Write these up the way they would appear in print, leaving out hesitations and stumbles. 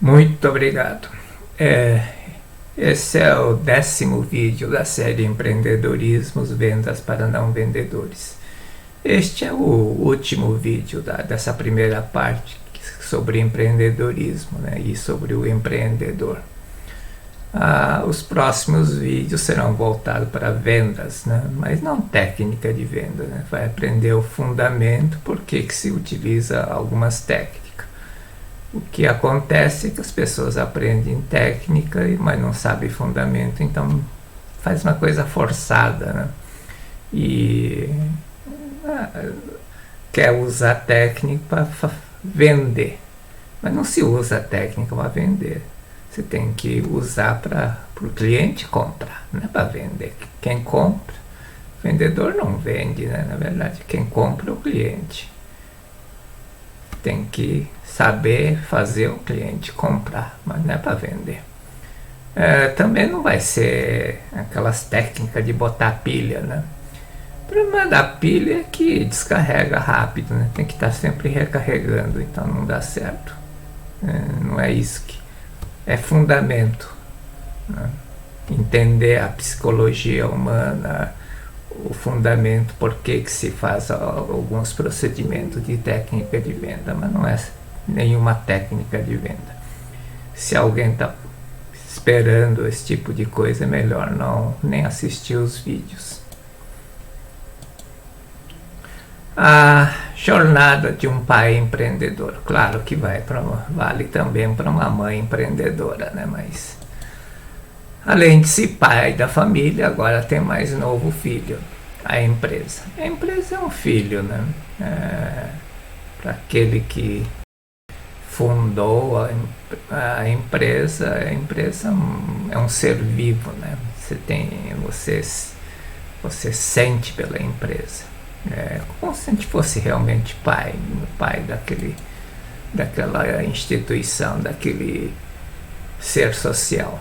Muito obrigado. É, Esse é o 10º vídeo da série Empreendedorismo, Vendas para Não Vendedores. Este é o último vídeo dessa primeira parte sobre empreendedorismo, né, e sobre o empreendedor. Os próximos vídeos serão voltados para vendas, né, mas não técnica de venda. Né, vai aprender o fundamento, por que se utiliza algumas técnicas. O que acontece é que as pessoas aprendem técnica, mas não sabem fundamento, então faz uma coisa forçada, né? E quer usar técnica para vender, mas não se usa técnica para vender. Você tem que usar para o cliente comprar, não é para vender. Quem compra, o vendedor não vende, né? Na verdade, quem compra é o cliente. Tem que saber fazer o cliente comprar, mas não é para vender. Também não vai ser aquelas técnicas de botar pilha, né? O problema da pilha é que descarrega rápido, né? Tem que estar sempre recarregando, então não dá certo. Não é isso que é fundamento, né? Entender a psicologia humana, o fundamento, por que se faz alguns procedimentos de técnica de venda, mas não é nenhuma técnica de venda. Se alguém está esperando esse tipo de coisa, é melhor não nem assistir os vídeos. A jornada de um pai empreendedor, claro que vale também para uma mãe empreendedora, né? Mas além de ser pai da família, agora tem mais novo filho, a empresa. A empresa é um filho, né? Para aquele que fundou a empresa é um ser vivo, né? Você sente pela empresa. Como se a gente fosse realmente pai daquela instituição, daquele ser social.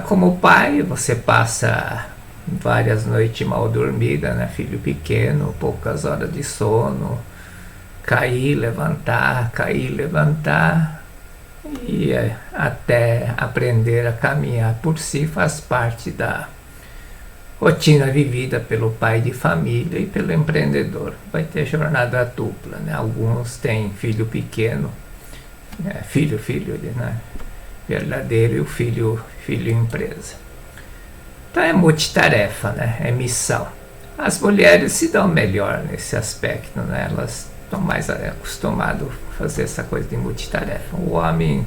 Como pai, você passa várias noites mal dormida, né? Filho pequeno, poucas horas de sono, cair, levantar, e até aprender a caminhar por si faz parte da rotina vivida pelo pai de família e pelo empreendedor. Vai ter jornada dupla, né? Alguns têm filho pequeno, filho, né? Verdadeiro, e o filho empresa. Então é multitarefa, né? É missão. As mulheres se dão melhor nesse aspecto, né? Elas estão mais acostumadas a fazer essa coisa de multitarefa. O homem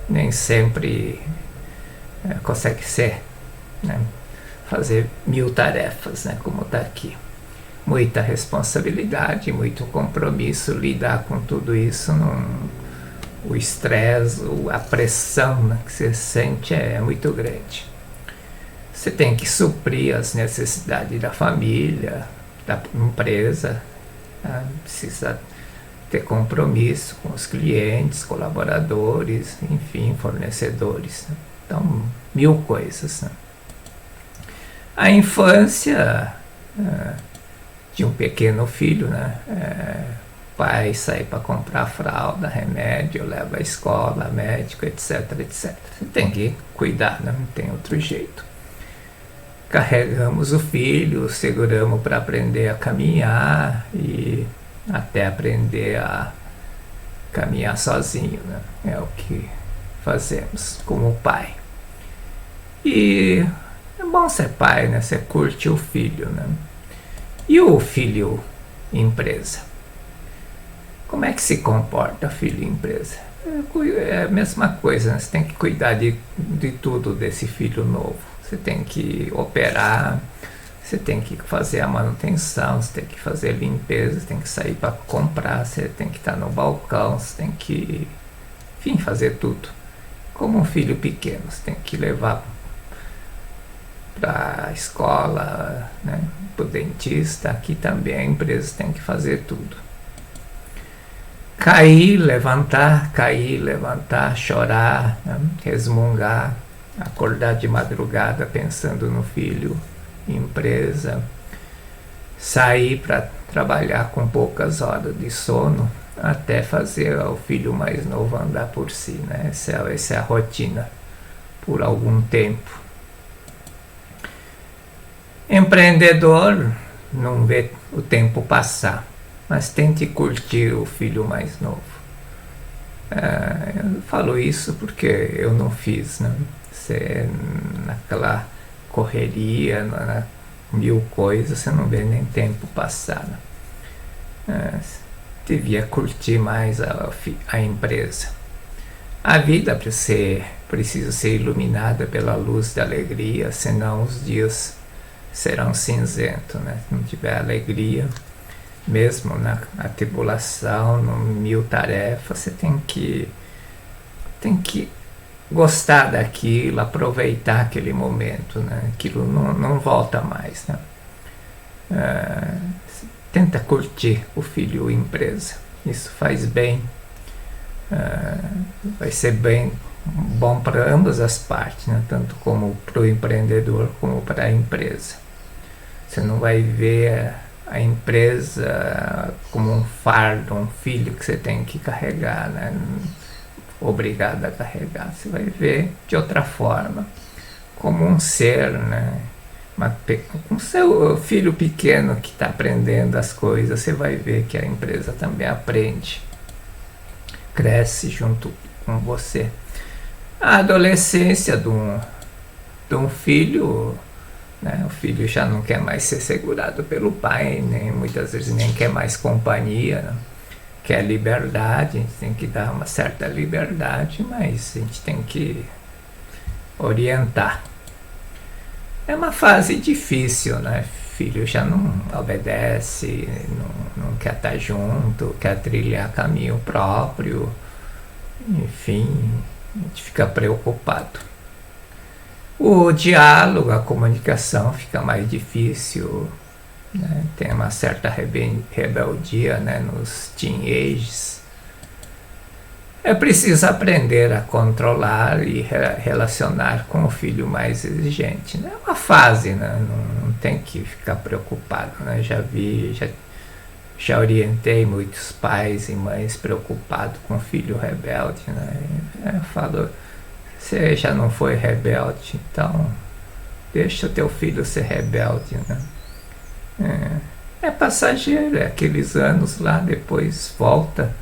nem sempre consegue ser, né? Fazer 1000 tarefas, né? Como está aqui. Muita responsabilidade, muito compromisso, lidar com tudo isso o estresse, a pressão, né, que você sente é muito grande. Você tem que suprir as necessidades da família, da empresa, né? Precisa ter compromisso com os clientes, colaboradores, enfim, fornecedores, né? Então, 1000 coisas, né? A infância de um pequeno filho, né? Pai sai para comprar fralda, remédio, leva à escola, médico, etc, etc. Você tem que cuidar, né? Não tem outro jeito. Carregamos o filho, seguramos para aprender a caminhar e até aprender a caminhar sozinho, né? É o que fazemos como pai. E é bom ser pai, né? Você curte o filho, né? E o filho empresa? Como é que se comporta filho e empresa? É a mesma coisa, né? Você tem que cuidar de tudo desse filho novo. Você tem que operar, você tem que fazer a manutenção, você tem que fazer limpeza, você tem que sair para comprar, você tem que estar no balcão, você tem que, enfim, fazer tudo. Como um filho pequeno, você tem que levar para a escola, né? Para o dentista. Aqui também a empresa tem que fazer tudo. Cair, levantar, chorar, né? Resmungar, acordar de madrugada pensando no filho, empresa, sair para trabalhar com poucas horas de sono, até fazer o filho mais novo andar por si, né? Essa é a rotina por algum tempo. Empreendedor não vê o tempo passar, mas tente curtir o filho mais novo. Eu falo isso porque eu não fiz, né? Você, naquela correria, mil coisas, você não vê nem tempo passar, né? Devia curtir mais a empresa. A vida precisa ser iluminada pela luz da alegria, senão os dias serão cinzentos, né? Se não tiver alegria, mesmo na tribulação, no mil tarefas, você tem que gostar daquilo, aproveitar aquele momento, né? Aquilo não volta mais, né? Tenta curtir o filho empresa, isso faz bem, vai ser bom para ambas as partes, né? Tanto como para o empreendedor como para a empresa. Você não vai ver a empresa como um fardo, um filho que você tem que carregar, né? Obrigado a carregar. Você vai ver de outra forma, como um ser, né? Com seu filho pequeno que está aprendendo as coisas, você vai ver que a empresa também aprende, cresce junto com você. A adolescência de um filho, né? O filho já não quer mais ser segurado pelo pai, nem muitas vezes nem quer mais companhia, né? Quer liberdade, a gente tem que dar uma certa liberdade, mas a gente tem que orientar. É uma fase difícil, né? Filho já não obedece, não quer estar junto, quer trilhar caminho próprio, enfim, a gente fica preocupado. O diálogo, a comunicação fica mais difícil, né? Tem uma certa rebeldia, né, nos teenagers. É preciso aprender a controlar e relacionar com o filho mais exigente, né? É uma fase, né? Não tem que ficar preocupado, né? Já orientei muitos pais e mães preocupados com o filho rebelde, né? Eu falo, você já não foi rebelde, então deixa o teu filho ser rebelde, né? É passageiro, é aqueles anos lá, depois volta.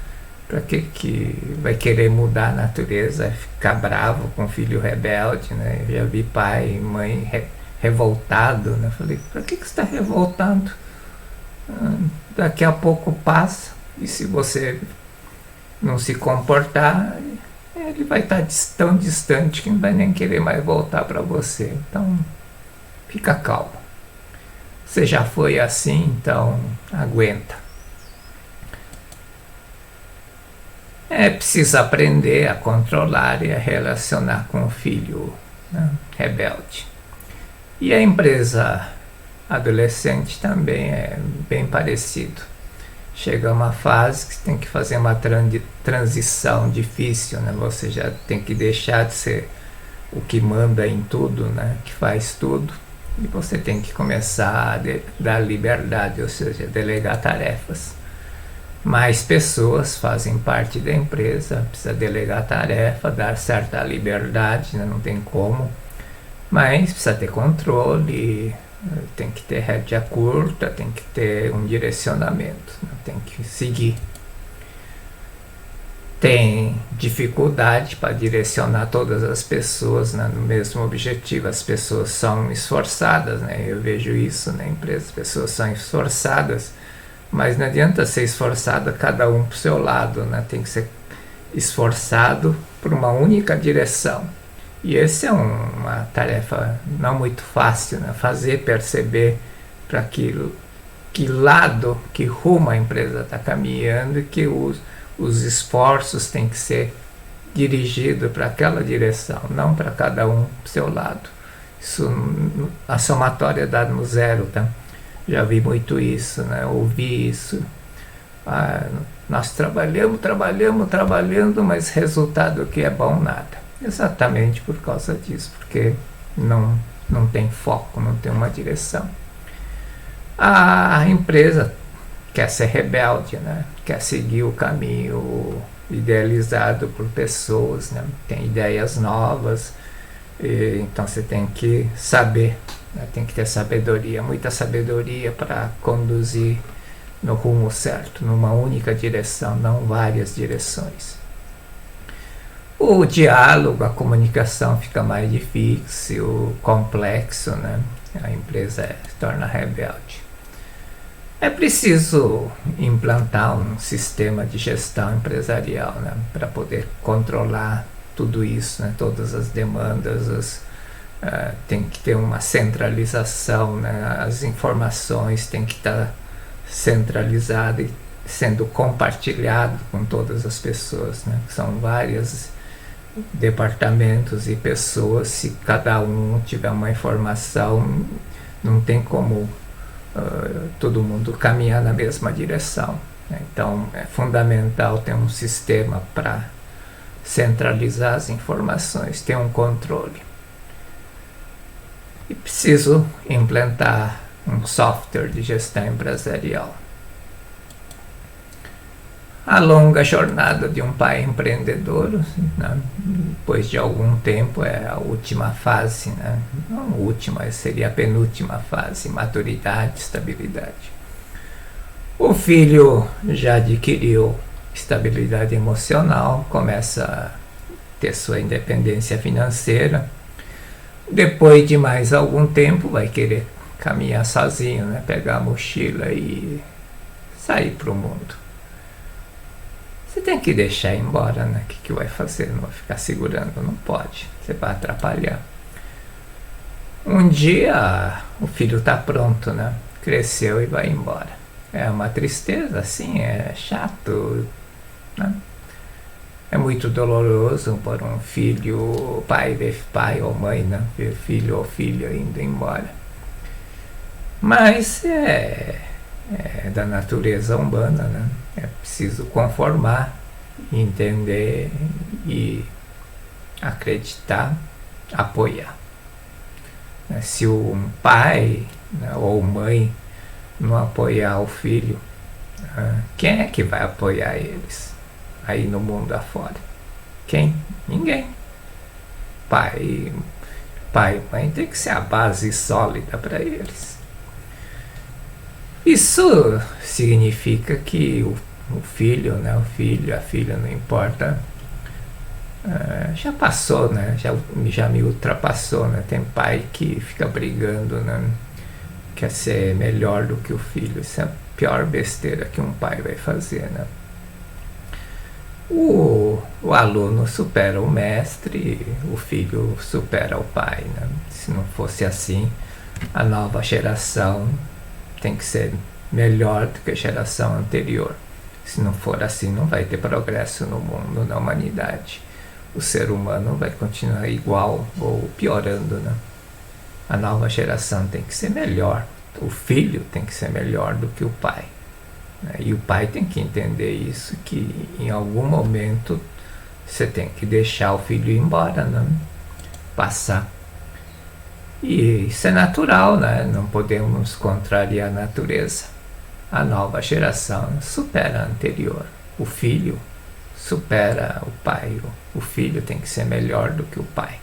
Para que vai querer mudar a natureza, ficar bravo com o filho rebelde, né? Eu já vi pai e mãe revoltado, né? Falei, para que você está revoltado? Daqui a pouco passa, e se você não se comportar, ele vai estar tão distante que não vai nem querer mais voltar para você. Então, fica calmo. Você já foi assim, então aguenta. É preciso aprender a controlar e a relacionar com o filho, né, rebelde. E a empresa adolescente também é bem parecido. Chega uma fase que você tem que fazer uma transição difícil, né? Você já tem que deixar de ser o que manda em tudo, né? Que faz tudo. E você tem que começar a dar liberdade, ou seja, delegar tarefas. Mais pessoas fazem parte da empresa, precisa delegar tarefa, dar certa liberdade, né? Não tem como, mas precisa ter controle, tem que ter rédea curta, tem que ter um direcionamento, né? Tem que seguir. Tem dificuldade para direcionar todas as pessoas, né, no mesmo objetivo. As pessoas são esforçadas, né? Eu vejo isso na empresa, as pessoas são esforçadas, mas não adianta ser esforçado cada um para o seu lado, né? Tem que ser esforçado por uma única direção. E essa é uma tarefa não muito fácil, né? Fazer perceber para que lado, que rumo a empresa está caminhando, e que os esforços têm que ser dirigidos para aquela direção, não para cada um para o seu lado. Isso, a somatória dá no zero, tá? Já vi muito isso, né? Ouvi isso. Nós trabalhando, mas resultado que é bom nada. Exatamente por causa disso, porque não tem foco, não tem uma direção. A empresa quer ser rebelde, né? Quer seguir o caminho idealizado por pessoas, né? Tem ideias novas, então você tem que saber, né? Tem que ter sabedoria, muita sabedoria para conduzir no rumo certo, numa única direção, não várias direções. O diálogo, a comunicação fica mais difícil, complexo, né? A empresa se torna rebelde. É preciso implantar um sistema de gestão empresarial, né? Para poder controlar tudo isso, né? Todas as demandas, tem que ter uma centralização, né? As informações têm que estar centralizadas e sendo compartilhado com todas as pessoas, né? São vários departamentos e pessoas, se cada um tiver uma informação, não tem como todo mundo caminhar na mesma direção, né? Então é fundamental ter um sistema para centralizar as informações, ter um controle. E preciso implantar um software de gestão empresarial. A longa jornada de um pai empreendedor, né? Depois de algum tempo, é a última fase, né? Não a última, seria a penúltima fase, maturidade, estabilidade. O filho já adquiriu estabilidade emocional, começa a ter sua independência financeira. Depois de mais algum tempo, vai querer caminhar sozinho, né? Pegar a mochila e sair para o mundo. Você tem que deixar ir embora, né? O que vai fazer? Não vai ficar segurando, não pode. Você vai atrapalhar. Um dia o filho está pronto, né? Cresceu e vai embora. É uma tristeza, assim, é chato, né? É muito doloroso para um filho, pai ver pai ou mãe, né? Ver filho ou filha indo embora. Mas é da natureza humana, né? É preciso conformar, entender e acreditar, apoiar. Se um pai, né, ou mãe não apoiar o filho, quem é que vai apoiar eles aí no mundo afora? Quem? Ninguém. Pai e mãe tem que ser a base sólida para eles. Isso significa que o filho, né, a filha, não importa, já passou, né, já me ultrapassou, né? Tem pai que fica brigando, né, quer ser melhor do que o filho. Isso é a pior besteira que um pai vai fazer, né? O aluno supera o mestre, o filho supera o pai, né? Se não fosse assim, a nova geração tem que ser melhor do que a geração anterior. Se não for assim, não vai ter progresso no mundo, na humanidade. O ser humano vai continuar igual ou piorando, né? A nova geração tem que ser melhor. O filho tem que ser melhor do que o pai, né? E o pai tem que entender isso, que em algum momento você tem que deixar o filho ir embora, né? Passar. E isso é natural, né? Não podemos contrariar a natureza. A nova geração supera a anterior. O filho supera o pai. O filho tem que ser melhor do que o pai,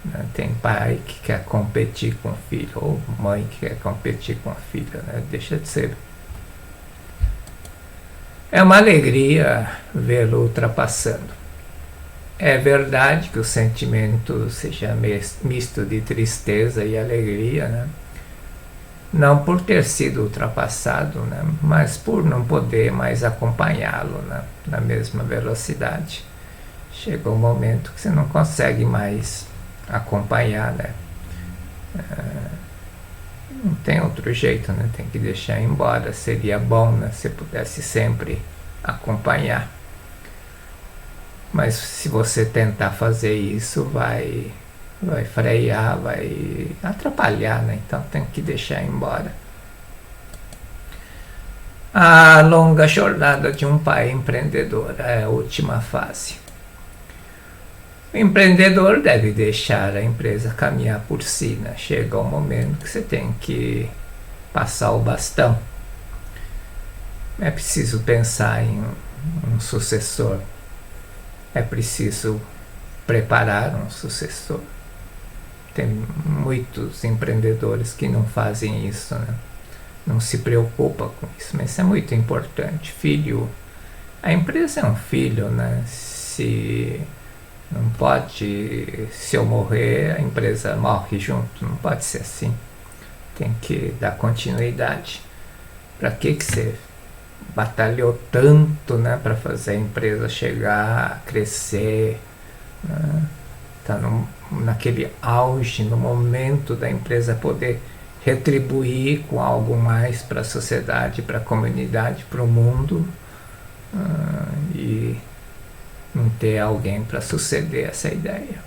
né? Tem pai que quer competir com o filho, ou mãe que quer competir com a filha, né? Deixa de ser. É uma alegria vê-lo ultrapassando. É verdade que o sentimento seja misto de tristeza e alegria, né? Não por ter sido ultrapassado, né? Mas por não poder mais acompanhá-lo, né? Na mesma velocidade. Chega um momento que você não consegue mais acompanhar, né? Não tem outro jeito, né? Tem que deixar embora. Seria bom, né, se pudesse sempre acompanhar. Mas se você tentar fazer isso, vai frear, vai atrapalhar, né? Então tem que deixar embora. A longa jornada de um pai empreendedor é a última fase. O empreendedor deve deixar a empresa caminhar por si, né? Chega um momento que você tem que passar o bastão. é preciso pensar em um sucessor, é preciso preparar um sucessor. Tem muitos empreendedores que não fazem isso, né? Não se preocupa com isso, mas isso é muito importante. Filho, a empresa é um filho, né? Se não pode, se eu morrer, a empresa morre junto, não pode ser assim. Tem que dar continuidade. Para que você batalhou tanto, né, para fazer a empresa chegar, crescer, né? Tá naquele auge, no momento da empresa poder retribuir com algo mais para a sociedade, para a comunidade, para o mundo, e não ter alguém para suceder essa ideia.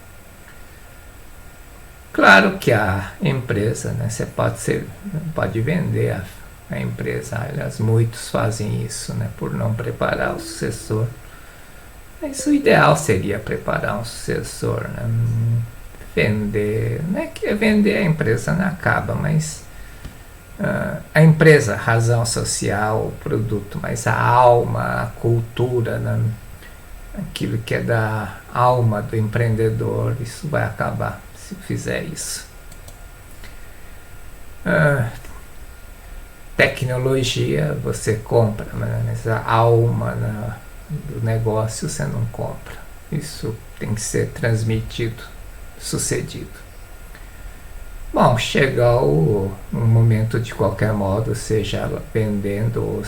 Claro que a empresa, né, você pode vender a empresa, aliás, muitos fazem isso, né, por não preparar o sucessor. Mas o ideal seria preparar um sucessor, né? Vender, não é que vender a empresa não acaba, mas a empresa, a razão social, o produto, mas a alma, a cultura, né? Aquilo que é da alma do empreendedor, isso vai acabar se fizer isso. Tecnologia você compra, mas a alma, né, do negócio você não compra. Isso tem que ser transmitido, sucedido. Bom, chega um momento de qualquer modo, seja vendendo ou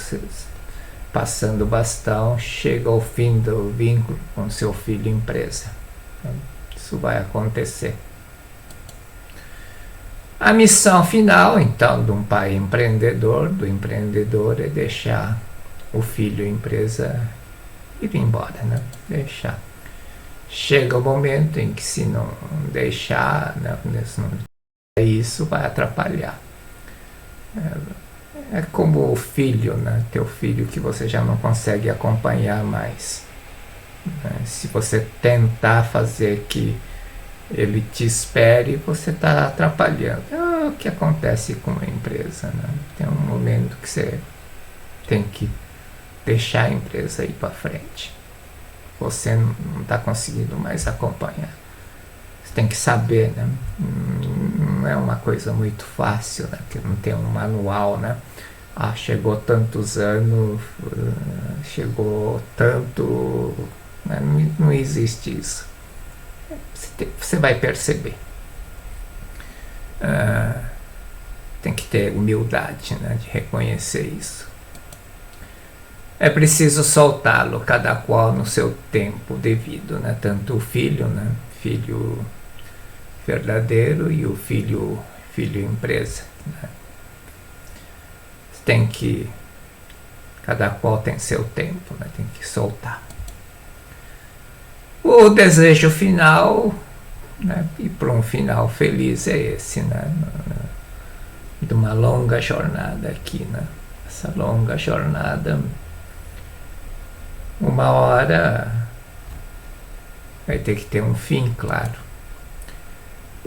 passando o bastão, chega ao fim do vínculo com seu filho empresa. Isso vai acontecer. A missão final, então, de um pai empreendedor, do empreendedor, é deixar o filho empresa ir embora, né? Deixar. Chega o momento em que se não deixar, né, isso vai atrapalhar. É como o filho, né? Teu filho que você já não consegue acompanhar mais. Se você tentar fazer que ele te espere, você está atrapalhando. É o que acontece com a empresa, né? Tem um momento que você tem que deixar a empresa ir para frente. Você não está conseguindo mais acompanhar. Você tem que saber, né? Não é uma coisa muito fácil, né? Que não tem um manual, né? Chegou tantos anos, chegou tanto... Né? Não existe isso. Você vai perceber. Tem que ter humildade, né, de reconhecer isso. É preciso soltá-lo, cada qual no seu tempo devido, né? Tanto o filho, né, filho verdadeiro, e o filho empresa, né? Tem que, cada qual tem seu tempo, né? Tem que soltar. O desejo final, né, e para um final feliz é esse, né? De uma longa jornada aqui, né? Essa longa jornada, uma hora vai ter que ter um fim, claro.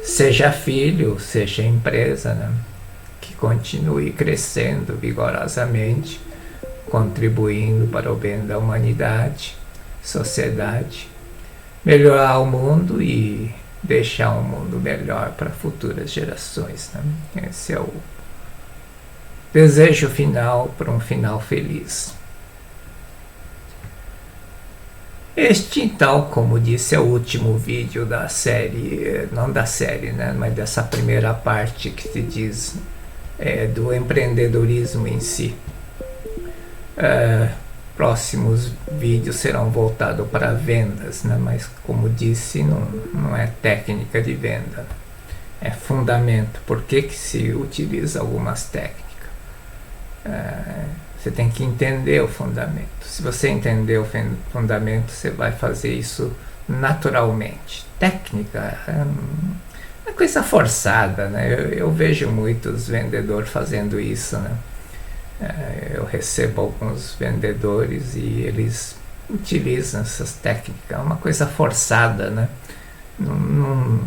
Seja filho, seja empresa, né? Que continue crescendo vigorosamente, contribuindo para o bem da humanidade, sociedade, melhorar o mundo e deixar um mundo melhor para futuras gerações, né? Esse é o desejo final para um final feliz. Este, então, como disse, é o último vídeo da série, não da série, né, mas dessa primeira parte que se diz do empreendedorismo em si. Próximos vídeos serão voltados para vendas, né, mas, como disse, não é técnica de venda, é fundamento. Por que se utiliza algumas técnicas? Você tem que entender o fundamento. Se você entender o fundamento, você vai fazer isso naturalmente. Técnica é uma coisa forçada, né? Eu vejo muitos vendedores fazendo isso, né? Eu recebo alguns vendedores e eles utilizam essas técnicas. É uma coisa forçada, né? Não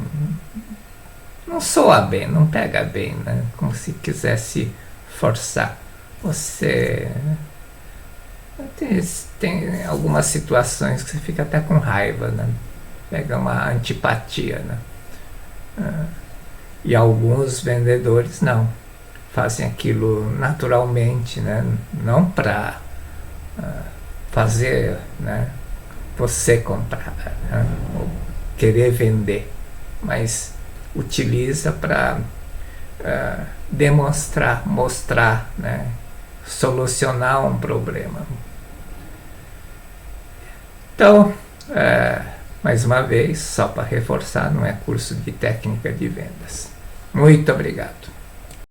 soa bem, não pega bem, né? Como se quisesse forçar. Você Tem algumas situações que você fica até com raiva, né? Pega uma antipatia, né? E alguns vendedores não. Fazem aquilo naturalmente, né? Não para fazer, né, você comprar, né? Ou querer vender, mas utiliza para demonstrar, mostrar, né? Solucionar um problema. Então, mais uma vez, só para reforçar, não é curso de técnica de vendas. Muito obrigado.